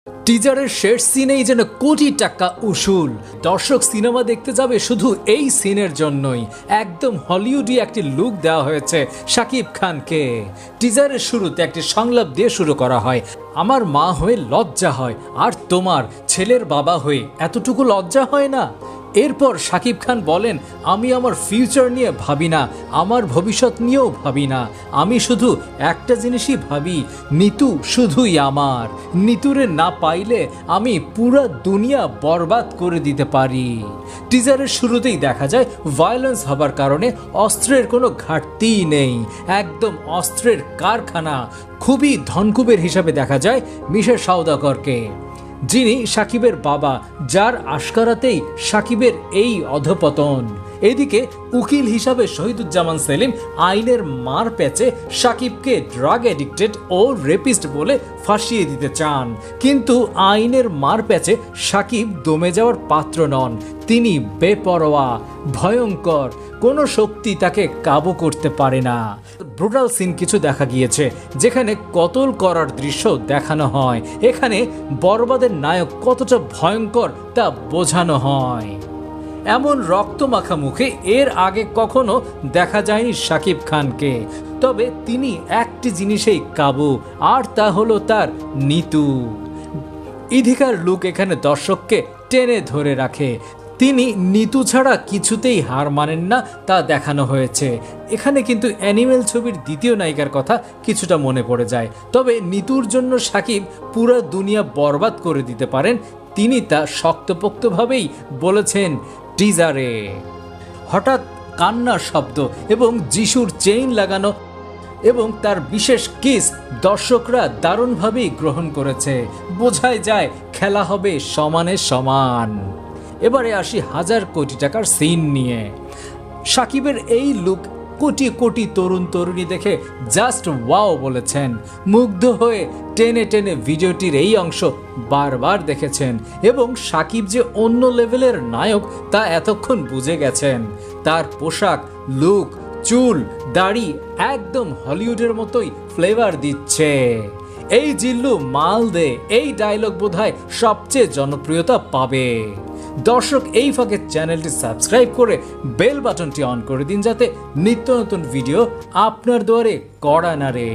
টিজারের শেষ সিনেই যেন কোটি টাকা উসুল। দর্শক সিনেমা দেখতে যাবে শুধু এই সিনের জন্যই। একদম হলিউডি একটি লুক দেওয়া হয়েছে শাকিব খানকে। টিজারের শুরুতে একটি সংলাপ দিয়ে শুরু করা হয়, আমার মা হয়ে লজ্জা হয়, আর তোমার ছেলের বাবা হয়ে এতটুকু লজ্জা হয় না। এরপর শাকিব খান বলেন, আমি আমার ফিউচার নিয়ে ভাবি না, আমার ভবিষ্যৎ নিয়েও ভাবি না, আমি শুধু একটা জিনিসই ভাবি, নিতু শুধুই আমার। নিতুরে না পাইলে আমি পুরো দুনিয়া বরবাদ করে দিতে পারি। টিজারের শুরুতেই দেখা যায় ভায়োলেন্স হবার কারণে অস্ত্রের কোনো ঘাটতিই নেই, একদম অস্ত্রের কারখানা। খুবই ধনকুবের হিসাবে দেখা যায় মিশা সওদাগরকে, যিনি শাকিবের বাবা, যার আশকারাতেই শাকিবের এই অধপতন। এদিকে উকিল হিসাবে শহীদুজ্জামান সেলিম আইনের মার প্যাচে শাকিবকে ড্রাগ এডিক্টেড ও রেপিস্ট বলে ফাঁসিয়ে দিতে চান, কিন্তু আইনের মার প্যাচে শাকিব দমে যাওয়ার পাত্র নন। তিনি বেপরোয়া, ভয়ঙ্কর, কোনো শক্তি তাকে কাবু করতে পারে না। ব্রুটাল সিন কিছু দেখা গিয়েছে, যেখানে কতল করার দৃশ্য দেখানো হয়। এখানে বরবাদের নায়ক কতটা ভয়ঙ্কর তা বোঝানো হয়। এমন রক্তমাখা মুখে এর আগে কখনো দেখা যায়নি শাকিব খানকে। তবে তিনি একটি জিনিসেই কাবু, আর তা হলো তার নিতু। ইধিকার লুক এখানে দর্শককে টেনে ধরে রাখে। তিনি নিতু ছাড়া কিছুতেই হার মানেন না, তা দেখানো হয়েছে। এখানে কিন্তু অ্যানিমেল ছবির দ্বিতীয় নায়িকার কথা কিছুটা মনে পড়ে যায়। তবে নিতুর জন্য শাকিব পুরো দুনিয়া বরবাদ করে দিতে পারেন, তিনি তা শক্তপোক্তভাবেই বলেছেন টিজারে। হঠাৎ কান্নার শব্দ এবং যিশুর চেইন লাগানো এবং তার বিশেষ কিস দর্শকরা দারুণভাবেই গ্রহণ করেছে। বোঝাই যায় খেলা হবে সমানে সমান। এবারে আসি হাজার কোটি টাকার সিন নিয়ে। শাকিবের এই লুক কোটি কোটি তরুণ তরুণী দেখে জাস্ট ওয়াও বলেছেন। মুগ্ধ হয়ে টেনে টেনে ভিডিওটির এই অংশ বারবার দেখেছেন, এবং শাকিব যে অন্য লেভেলের নায়ক তা এতক্ষণ বুঝে গেছেন। তার পোশাক, লুক, চুল, দাড়ি একদম হলিউডের মতোই ফ্লেভার দিচ্ছে। এই জিল্লু মাল দে, এই ডায়লগ বোধহয় সবচেয়ে জনপ্রিয়তা পাবে। দর্শক এই ফাঁকে চ্যানেলটি সাবস্ক্রাইব করে বেল বাটনটি অন করে দিন, যাতে নিত্য নতুন ভিডিও আপনার দুয়ারে কড়া নাড়ে।